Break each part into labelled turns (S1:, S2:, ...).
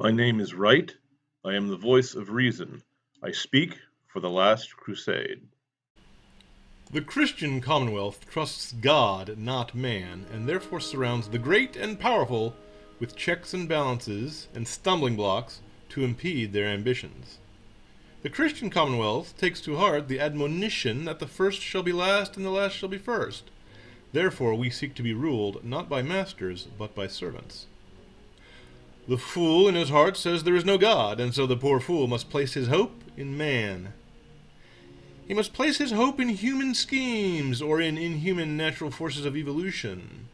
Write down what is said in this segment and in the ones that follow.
S1: My name is Wright. I am the voice of reason. I speak for the Last Crusade.
S2: The Christian Commonwealth trusts God, not man, and therefore surrounds the great and powerful with checks and balances and stumbling blocks to impede their ambitions. The Christian Commonwealth takes to heart the admonition that the first shall be last and the last shall be first. Therefore we seek to be ruled not by masters, but by servants. The fool in his heart says there is no God, and so the poor fool must place his hope in man. He must place his hope in human schemes or in inhuman natural forces of evolution.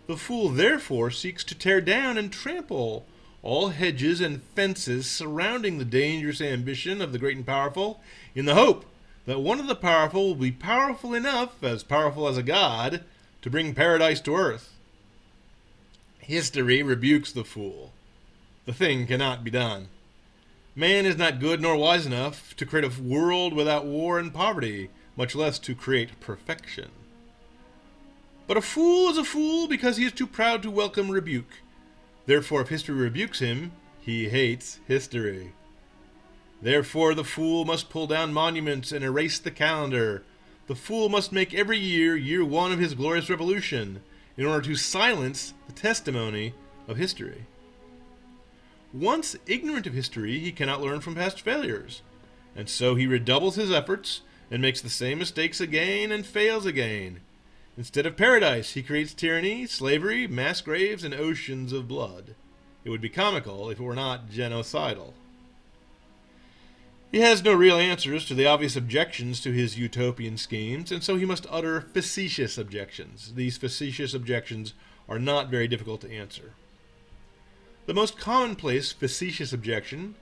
S2: The fool therefore seeks to tear down and trample all hedges and fences surrounding the dangerous ambition of the great and powerful, in the hope that one of the powerful will be powerful enough, as powerful as a god, to bring paradise to earth. History rebukes the fool. The thing cannot be done. Man is not good nor wise enough to create a world without war and poverty, much less to create perfection. But a fool is a fool because he is too proud to welcome rebuke. Therefore, if history rebukes him, he hates history. Therefore, the fool must pull down monuments and erase the calendar. The fool must make every year one of his glorious revolution, in order to silence the testimony of history. Once ignorant of history, he cannot learn from past failures, and so he redoubles his efforts and makes the same mistakes again and fails again. Instead of paradise, he creates tyranny, slavery, mass graves, and oceans of blood. It would be comical if it were not genocidal. He has no real answers to the obvious objections to his utopian schemes, and so he must utter facetious objections. These facetious objections are not very difficult to answer. The most commonplace facetious objection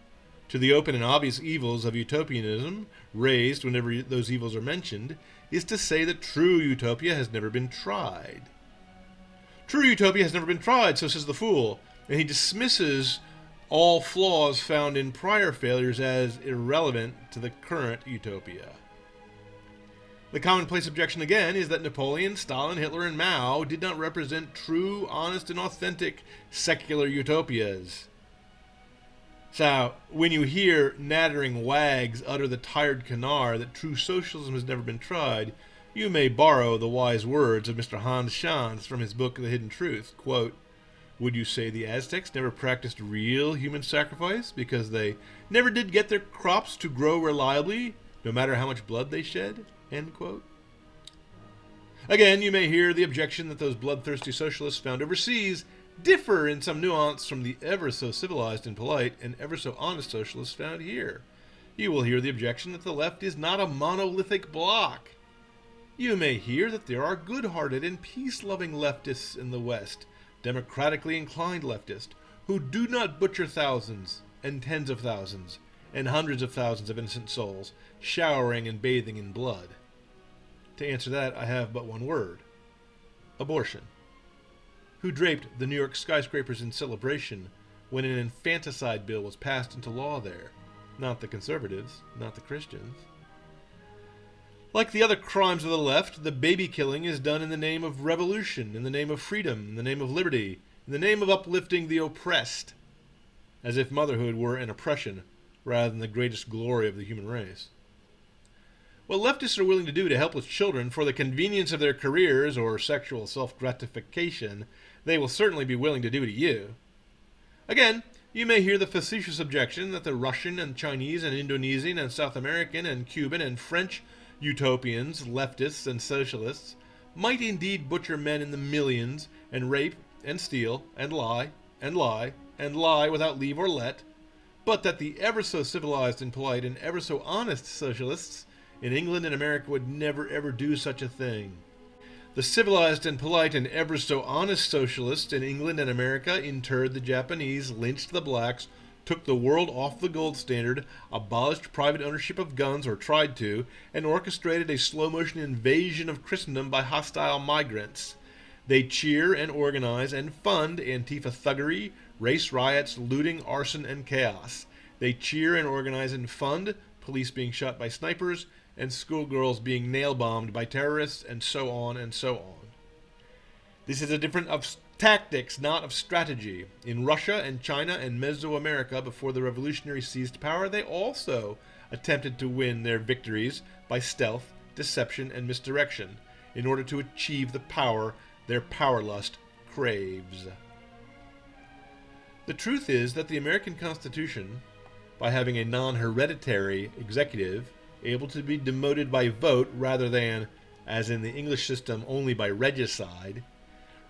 S2: to the open and obvious evils of utopianism, raised whenever those evils are mentioned, is to say that true utopia has never been tried. True utopia has never been tried, so says the fool, and he dismisses all flaws found in prior failures as irrelevant to the current utopia. The commonplace objection again is that Napoleon, Stalin, Hitler, and Mao did not represent true, honest, and authentic secular utopias. So, when you hear nattering wags utter the tired canard that true socialism has never been tried, you may borrow the wise words of Mr. Hans Schantz from his book The Hidden Truth. Quote, "Would you say the Aztecs never practiced real human sacrifice because they never did get their crops to grow reliably, no matter how much blood they shed?" End quote. Again, you may hear the objection that those bloodthirsty socialists found overseas differ in some nuance from the ever so civilized and polite and ever so honest socialists found here. You will hear the objection that the left is not a monolithic bloc. You may hear that there are good-hearted and peace-loving leftists in the West, democratically inclined leftists, who do not butcher thousands and tens of thousands and hundreds of thousands of innocent souls, showering and bathing in blood. To answer that, I have but one word: abortion. Who draped the New York skyscrapers in celebration when an infanticide bill was passed into law there? Not the conservatives, not the Christians. Like the other crimes of the left, the baby killing is done in the name of revolution, in the name of freedom, in the name of liberty, in the name of uplifting the oppressed, as if motherhood were an oppression rather than the greatest glory of the human race. What leftists are willing to do to helpless children for the convenience of their careers or sexual self-gratification, they will certainly be willing to do to you. Again, you may hear the facetious objection that the Russian and Chinese and Indonesian and South American and Cuban and French utopians, leftists and socialists, might indeed butcher men in the millions and rape and steal and lie and lie and lie without leave or let, but that the ever so civilized and polite and ever so honest socialists in England and America would never ever do such a thing. The civilized and polite and ever so honest socialists in England and America interred the Japanese, lynched the blacks, took the world off the gold standard, abolished private ownership of guns or tried to, and orchestrated a slow-motion invasion of Christendom by hostile migrants. They cheer and organize and fund Antifa thuggery, race riots, looting, arson, and chaos. They cheer and organize and fund police being shot by snipers, and schoolgirls being nail-bombed by terrorists, and so on and so on. This is a difference of tactics, not of strategy. In Russia and China and Mesoamerica before the revolutionary seized power, they also attempted to win their victories by stealth, deception, and misdirection in order to achieve the power their power lust craves. The truth is that the American Constitution, by having a non-hereditary executive able to be demoted by vote rather than, as in the English system, only by regicide,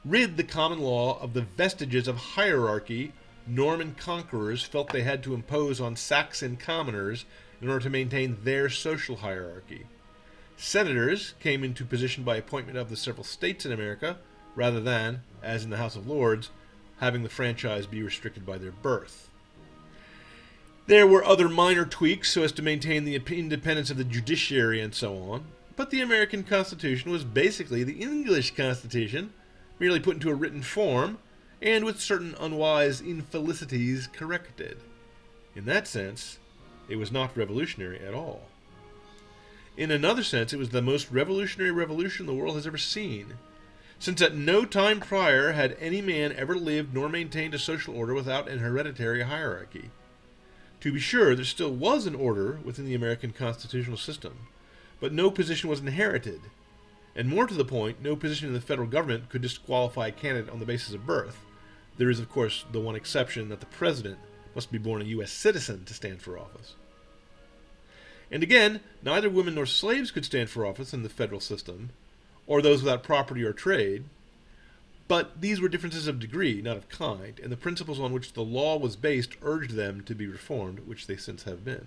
S2: rid the common law of the vestiges of hierarchy Norman conquerors felt they had to impose on Saxon commoners in order to maintain their social hierarchy. Senators came into position by appointment of the several states in America, rather than, as in the House of Lords, having the franchise be restricted by their birth. There were other minor tweaks so as to maintain the independence of the judiciary and so on, but the American Constitution was basically the English Constitution, merely put into a written form, and with certain unwise infelicities corrected. In that sense, it was not revolutionary at all. In another sense, it was the most revolutionary revolution the world has ever seen, since at no time prior had any man ever lived nor maintained a social order without an hereditary hierarchy. To be sure, there still was an order within the American constitutional system, but no position was inherited, and more to the point, no position in the federal government could disqualify a candidate on the basis of birth. There is, of course, the one exception that the president must be born a U.S. citizen to stand for office. And again, neither women nor slaves could stand for office in the federal system, or those without property or trade, but these were differences of degree, not of kind, and the principles on which the law was based urged them to be reformed, which they since have been.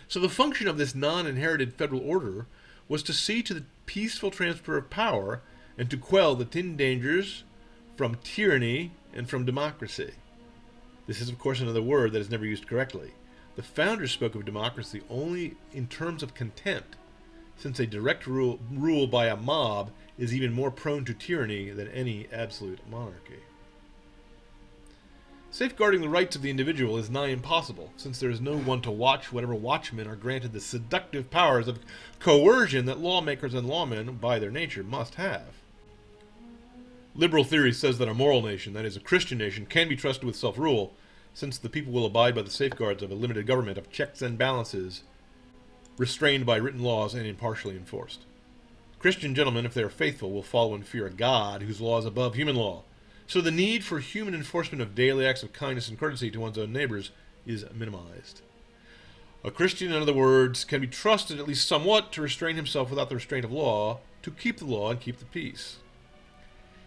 S2: So the function of this non-inherited federal order was to see to the peaceful transfer of power and to quell the tin dangers from tyranny and from democracy. This is, of course, another word that is never used correctly. The founders spoke of democracy only in terms of contempt, since a direct rule by a mob is even more prone to tyranny than any absolute monarchy. Safeguarding the rights of the individual is nigh impossible, since there is no one to watch whatever watchmen are granted the seductive powers of coercion that lawmakers and lawmen, by their nature, must have. Liberal theory says that a moral nation, that is, a Christian nation, can be trusted with self-rule, since the people will abide by the safeguards of a limited government of checks and balances, restrained by written laws and impartially enforced. Christian gentlemen, if they are faithful, will follow and fear a God whose law is above human law. So the need for human enforcement of daily acts of kindness and courtesy to one's own neighbors is minimized. A Christian, in other words, can be trusted at least somewhat to restrain himself without the restraint of law, to keep the law and keep the peace.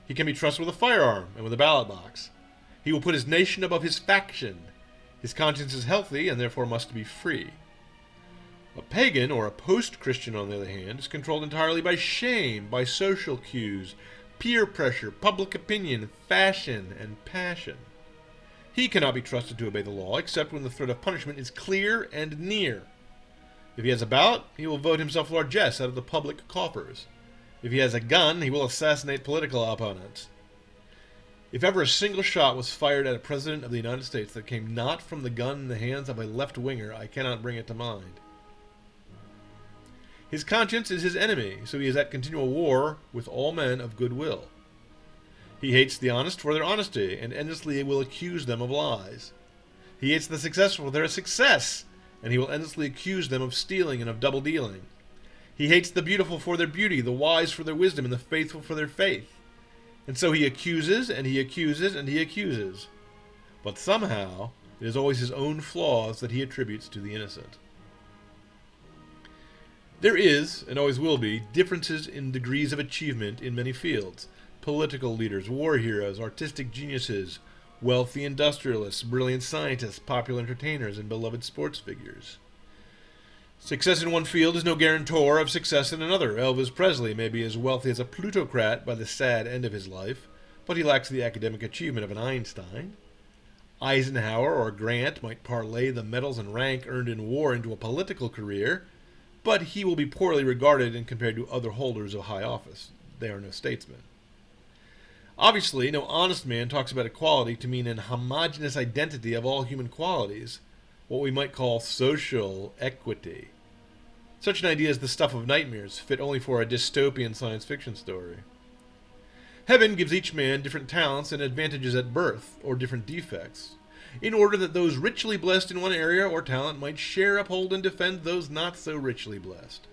S2: He can be trusted with a firearm and with a ballot box. He will put his nation above his faction. His conscience is healthy and therefore must be free. A pagan, or a post-Christian on the other hand, is controlled entirely by shame, by social cues, peer pressure, public opinion, fashion, and passion. He cannot be trusted to obey the law except when the threat of punishment is clear and near. If he has a ballot, he will vote himself largesse out of the public coffers. If he has a gun, he will assassinate political opponents. If ever a single shot was fired at a president of the United States that came not from the gun in the hands of a left-winger, I cannot bring it to mind. His conscience is his enemy, so he is at continual war with all men of good will. He hates the honest for their honesty, and endlessly will accuse them of lies. He hates the successful for their success, and he will endlessly accuse them of stealing and of double-dealing. He hates the beautiful for their beauty, the wise for their wisdom, and the faithful for their faith. And so he accuses, and he accuses, and he accuses. But somehow, it is always his own flaws that he attributes to the innocent. There is, and always will be, differences in degrees of achievement in many fields. Political leaders, war heroes, artistic geniuses, wealthy industrialists, brilliant scientists, popular entertainers, and beloved sports figures. Success in one field is no guarantor of success in another. Elvis Presley may be as wealthy as a plutocrat by the sad end of his life, but he lacks the academic achievement of an Einstein. Eisenhower or Grant might parlay the medals and rank earned in war into a political career, but he will be poorly regarded and compared to other holders of high office. They are no statesmen. Obviously, no honest man talks about equality to mean an homogeneous identity of all human qualities, what we might call social equity. Such an idea is the stuff of nightmares, fit only for a dystopian science fiction story. Heaven gives each man different talents and advantages at birth, or different defects, in order that those richly blessed in one area or talent might share, uphold, and defend those not so richly blessed.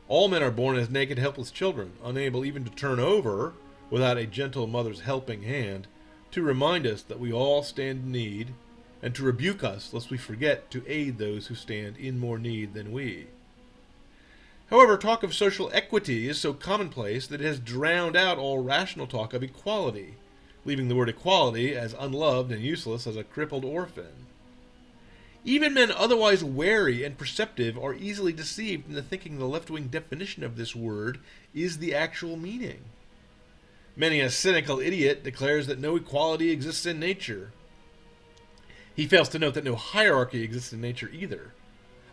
S2: All men are born as naked, helpless children, unable even to turn over, without a gentle mother's helping hand, to remind us that we all stand in need, and to rebuke us lest we forget to aid those who stand in more need than we. However, talk of social equity is so commonplace that it has drowned out all rational talk of equality, leaving the word equality as unloved and useless as a crippled orphan. Even men otherwise wary and perceptive are easily deceived into thinking the left-wing definition of this word is the actual meaning. Many a cynical idiot declares that no equality exists in nature. He fails to note that no hierarchy exists in nature either.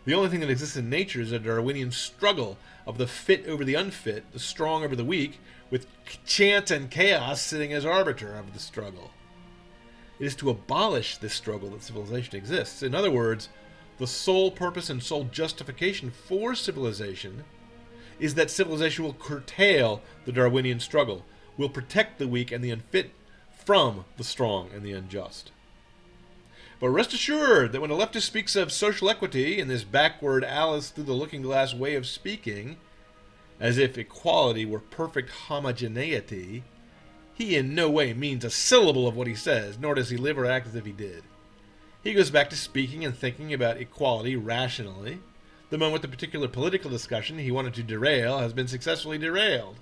S2: The only thing that exists in nature is a Darwinian struggle of the fit over the unfit, the strong over the weak, with chance and chaos sitting as arbiter of the struggle. It is to abolish this struggle that civilization exists. In other words, the sole purpose and sole justification for civilization is that civilization will curtail the Darwinian struggle, will protect the weak and the unfit from the strong and the unjust. But rest assured that when a leftist speaks of social equity in this backward Alice through the looking glass way of speaking, as if equality were perfect homogeneity, he in no way means a syllable of what he says, nor does he live or act as if he did. He goes back to speaking and thinking about equality rationally, the moment the particular political discussion he wanted to derail has been successfully derailed.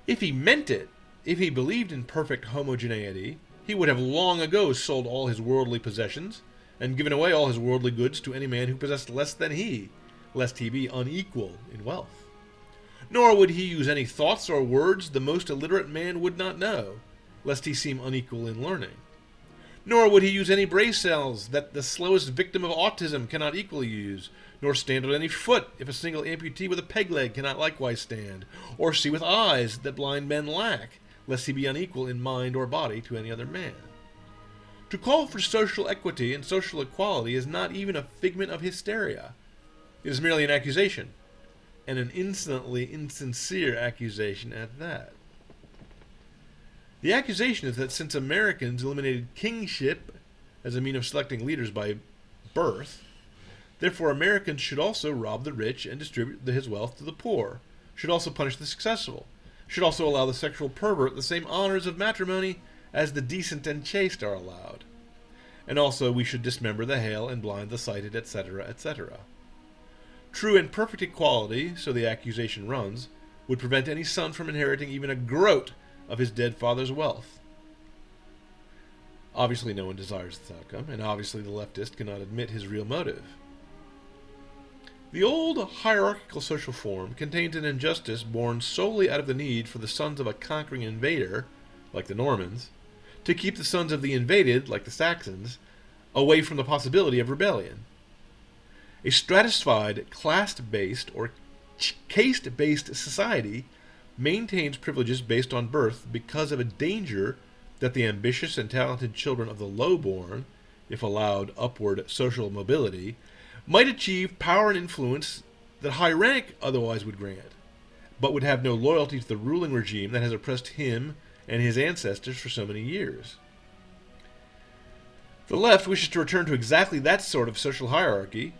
S2: If he meant it, if he believed in perfect homogeneity, he would have long ago sold all his worldly possessions and given away all his worldly goods to any man who possessed less than he, lest he be unequal in wealth. Nor would he use any thoughts or words the most illiterate man would not know, lest he seem unequal in learning. Nor would he use any brain cells that the slowest victim of autism cannot equally use, nor stand on any foot if a single amputee with a peg leg cannot likewise stand, or see with eyes that blind men lack, lest he be unequal in mind or body to any other man. To call for social equity and social equality is not even a figment of hysteria. It is merely an accusation, and an insolently insincere accusation at that. The accusation is that since Americans eliminated kingship as a means of selecting leaders by birth, therefore Americans should also rob the rich and distribute his wealth to the poor, should also punish the successful, should also allow the sexual pervert the same honors of matrimony as the decent and chaste are allowed. And also we should dismember the hale and blind the sighted, etc., etc. True and perfect equality, so the accusation runs, would prevent any son from inheriting even a groat of his dead father's wealth. Obviously no one desires this outcome, and obviously the leftist cannot admit his real motive. The old hierarchical social form contains an injustice born solely out of the need for the sons of a conquering invader, like the Normans, to keep the sons of the invaded, like the Saxons, away from the possibility of rebellion. A stratified, class-based, or caste-based society maintains privileges based on birth because of a danger that the ambitious and talented children of the low-born, if allowed upward social mobility, might achieve power and influence that high rank otherwise would grant, but would have no loyalty to the ruling regime that has oppressed him and his ancestors for so many years. The left wishes to return to exactly that sort of social hierarchy,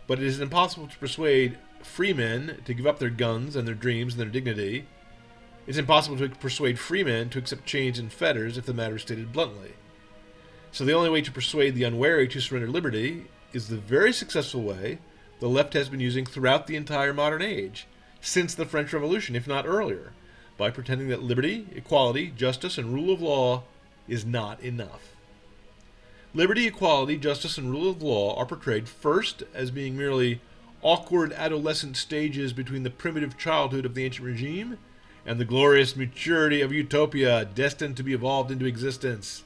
S2: but it is impossible to persuade free men to give up their guns and their dreams and their dignity. It's impossible to persuade free men to accept chains and fetters if the matter is stated bluntly. So the only way to persuade the unwary to surrender liberty is the very successful way the left has been using throughout the entire modern age, since the French Revolution, if not earlier, by pretending that liberty, equality, justice, and rule of law is not enough. Liberty, equality, justice, and rule of law are portrayed first as being merely awkward adolescent stages between the primitive childhood of the ancient regime and the glorious maturity of Utopia destined to be evolved into existence.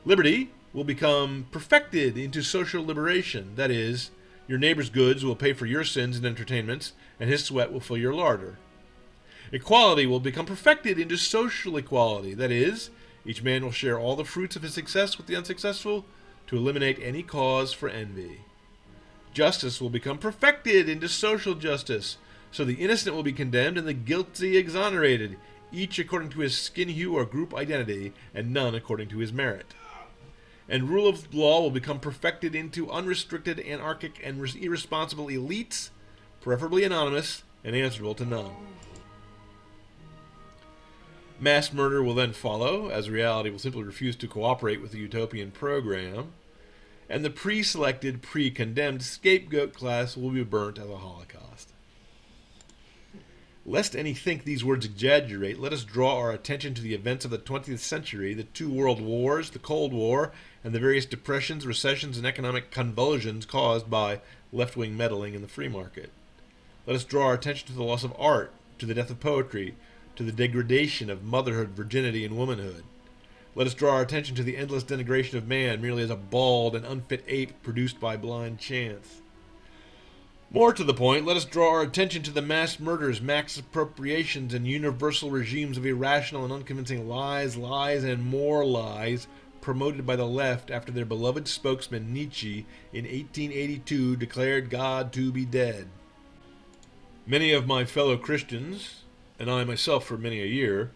S2: Liberty will become perfected into social liberation, that is, your neighbor's goods will pay for your sins and entertainments, and his sweat will fill your larder. Equality will become perfected into social equality, that is, each man will share all the fruits of his success with the unsuccessful to eliminate any cause for envy. Justice will become perfected into social justice, So the innocent will be condemned and the guilty exonerated, each according to his skin hue or group identity, and none according to his merit. And rule of law will become perfected into unrestricted, anarchic, and irresponsible elites, preferably anonymous, and answerable to none. Mass murder will then follow, as reality will simply refuse to cooperate with the utopian program, and the pre-selected, pre-condemned scapegoat class will be burnt as a Holocaust. Lest any think these words exaggerate, let us draw our attention to the events of the 20th century, the 2 world wars, the Cold War, and the various depressions, recessions, and economic convulsions caused by left-wing meddling in the free market. Let us draw our attention to the loss of art, to the death of poetry, to the degradation of motherhood, virginity, and womanhood. Let us draw our attention to the endless denigration of man merely as a bald and unfit ape produced by blind chance. More to the point, let us draw our attention to the mass murders, mass appropriations, and universal regimes of irrational and unconvincing lies, and more lies promoted by the left after their beloved spokesman Nietzsche in 1882 declared God to be dead. Many of my fellow Christians, and I myself for many a year,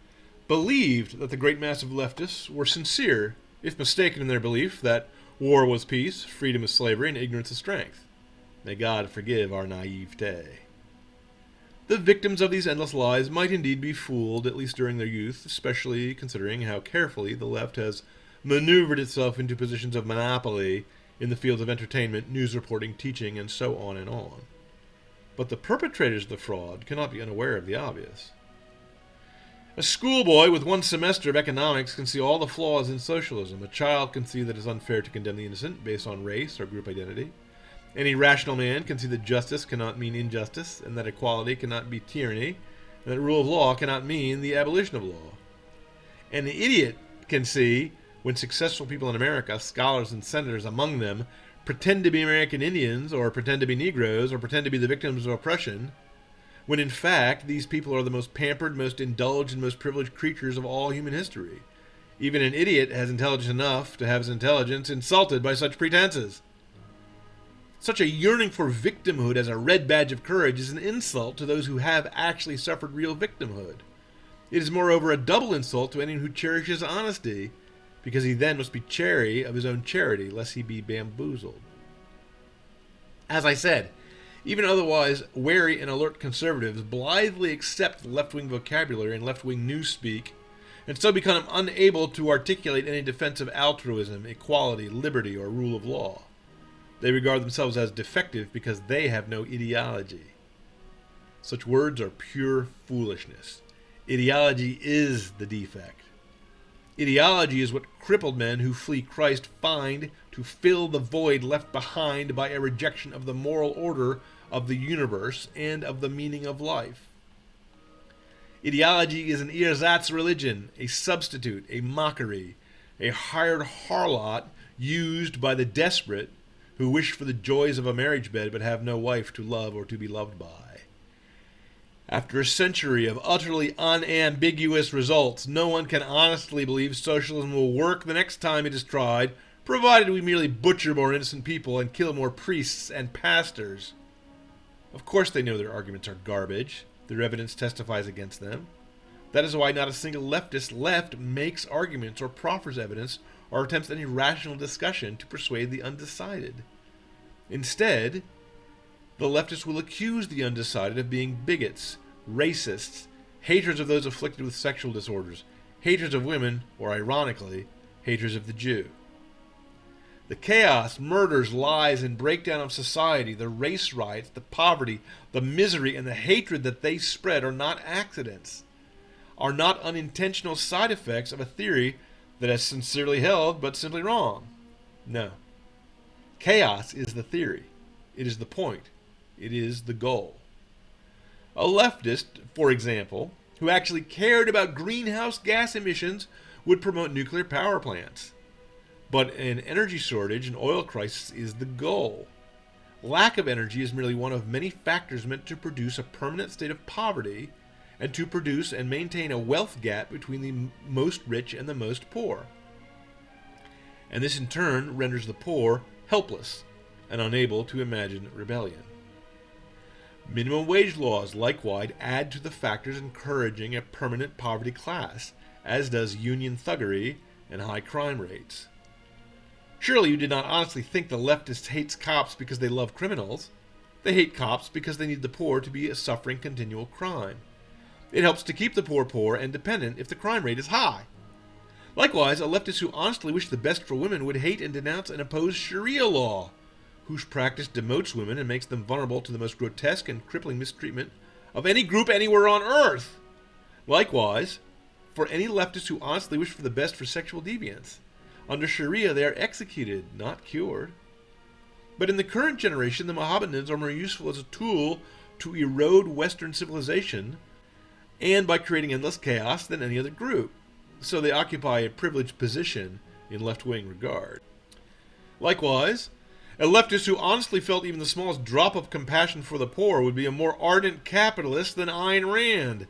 S2: believed that the great mass of leftists were sincere, if mistaken in their belief that war was peace, freedom is slavery, and ignorance is strength. May God forgive our naivete. The victims of these endless lies might indeed be fooled, at least during their youth, especially considering how carefully the left has maneuvered itself into positions of monopoly in the fields of entertainment, news reporting, teaching, and so on and on. But the perpetrators of the fraud cannot be unaware of the obvious. A schoolboy with 1 semester of economics can see all the flaws in socialism. A child can see that it is unfair to condemn the innocent based on race or group identity. Any rational man can see that justice cannot mean injustice, and that equality cannot be tyranny, and that rule of law cannot mean the abolition of law. An idiot can see when successful people in America, scholars and senators among them, pretend to be American Indians, or pretend to be Negroes, or pretend to be the victims of oppression, when in fact these people are the most pampered, most indulged, and most privileged creatures of all human history. Even an idiot has intelligence enough to have his intelligence insulted by such pretenses. Such a yearning for victimhood as a red badge of courage is an insult to those who have actually suffered real victimhood. It is moreover a double insult to anyone who cherishes honesty, because he then must be chary of his own charity, lest he be bamboozled. As I said, even otherwise wary and alert conservatives blithely accept left-wing vocabulary and left-wing newspeak, and so become unable to articulate any defense of altruism, equality, liberty, or rule of law. They regard themselves as defective because they have no ideology. Such words are pure foolishness. Ideology is the defect. Ideology is what crippled men who flee Christ find to fill the void left behind by a rejection of the moral order of the universe and of the meaning of life. Ideology is an ersatz religion, a substitute, a mockery, a hired harlot used by the desperate who wish for the joys of a marriage bed but have no wife to love or to be loved by. After a century of utterly unambiguous results, no one can honestly believe socialism will work the next time it is tried, provided we merely butcher more innocent people and kill more priests and pastors. Of course they know their arguments are garbage. Their evidence testifies against them. That is why not a single leftist left makes arguments or proffers evidence or attempts any rational discussion to persuade the undecided. Instead, the leftists will accuse the undecided of being bigots, racists, haters of those afflicted with sexual disorders, haters of women, or ironically, haters of the Jew. The chaos, murders, lies, and breakdown of society, the race riots, the poverty, the misery, and the hatred that they spread are not accidents, are not unintentional side effects of a theory that is sincerely held but simply wrong. No. Chaos is the theory. It is the point. It is the goal. A leftist, for example, who actually cared about greenhouse gas emissions would promote nuclear power plants. But an energy shortage and oil crisis is the goal. Lack of energy is merely one of many factors meant to produce a permanent state of poverty and to produce and maintain a wealth gap between the most rich and the most poor. And this in turn renders the poor helpless and unable to imagine rebellion. Minimum wage laws likewise add to the factors encouraging a permanent poverty class, as does union thuggery and high crime rates. Surely you did not honestly think the leftist hates cops because they love criminals. They hate cops because they need the poor to be suffering continual crime. It helps to keep the poor poor and dependent if the crime rate is high. Likewise, a leftist who honestly wished the best for women would hate and denounce and oppose Sharia law, whose practice demotes women and makes them vulnerable to the most grotesque and crippling mistreatment of any group anywhere on earth. Likewise, for any leftist who honestly wish for the best for sexual deviants, under Sharia they are executed, not cured. But in the current generation, the Mohammedans are more useful as a tool to erode Western civilization, and by creating endless chaos, than any other group. So they occupy a privileged position in left-wing regard. Likewise, a leftist who honestly felt even the smallest drop of compassion for the poor would be a more ardent capitalist than Ayn Rand.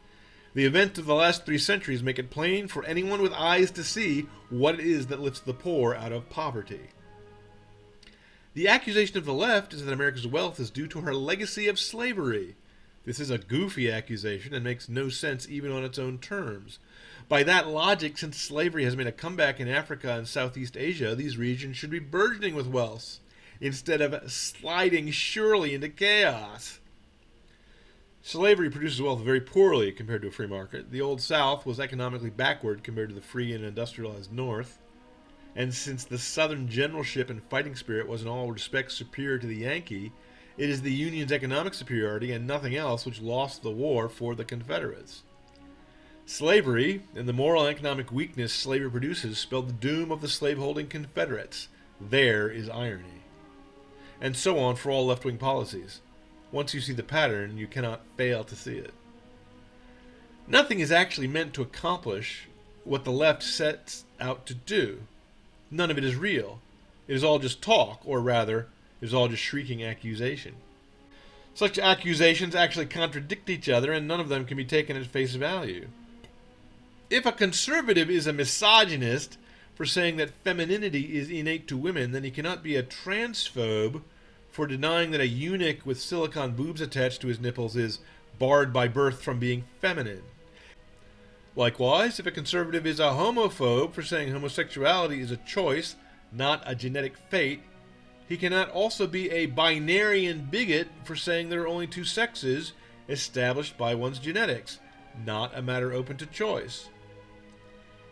S2: The events of the last 3 centuries make it plain for anyone with eyes to see what it is that lifts the poor out of poverty. The accusation of the left is that America's wealth is due to her legacy of slavery. This is a goofy accusation and makes no sense even on its own terms. By that logic, since slavery has made a comeback in Africa and Southeast Asia, these regions should be burgeoning with wealth, instead of sliding surely into chaos. Slavery produces wealth very poorly compared to a free market. The Old South was economically backward compared to the free and industrialized North. And since the Southern generalship and fighting spirit was in all respects superior to the Yankee, it is the Union's economic superiority and nothing else which lost the war for the Confederates. Slavery, and the moral and economic weakness slavery produces, spelled the doom of the slaveholding Confederates. There is irony. And so on for all left-wing policies. Once you see the pattern, you cannot fail to see it. Nothing is actually meant to accomplish what the left sets out to do. None of it is real. It is all just talk, or rather, it is all just shrieking accusation. Such accusations actually contradict each other, and none of them can be taken at face value. If a conservative is a misogynist for saying that femininity is innate to women, then he cannot be a transphobe for denying that a eunuch with silicone boobs attached to his nipples is barred by birth from being feminine. Likewise, if a conservative is a homophobe for saying homosexuality is a choice, not a genetic fate, he cannot also be a binarian bigot for saying there are only 2 sexes established by one's genetics, not a matter open to choice.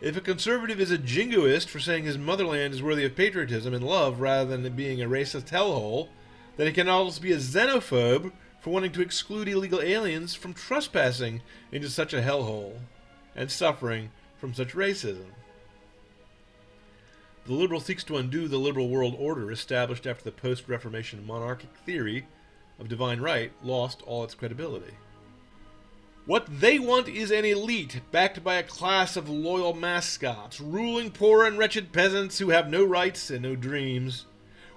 S2: If a conservative is a jingoist for saying his motherland is worthy of patriotism and love rather than being a racist hellhole, then he can also be a xenophobe for wanting to exclude illegal aliens from trespassing into such a hellhole and suffering from such racism. The liberal seeks to undo the liberal world order established after the post-Reformation monarchic theory of divine right lost all its credibility. What they want is an elite backed by a class of loyal mascots, ruling poor and wretched peasants who have no rights and no dreams,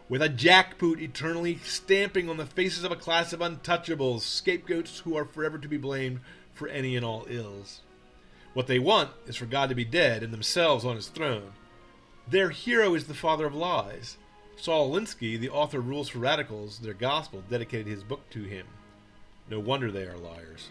S2: with a jackboot eternally stamping on the faces of a class of untouchables, scapegoats who are forever to be blamed for any and all ills. What they want is for God to be dead and themselves on his throne. Their hero is the father of lies. Saul Alinsky, the author of Rules for Radicals, their gospel, dedicated his book to him. No wonder they are liars.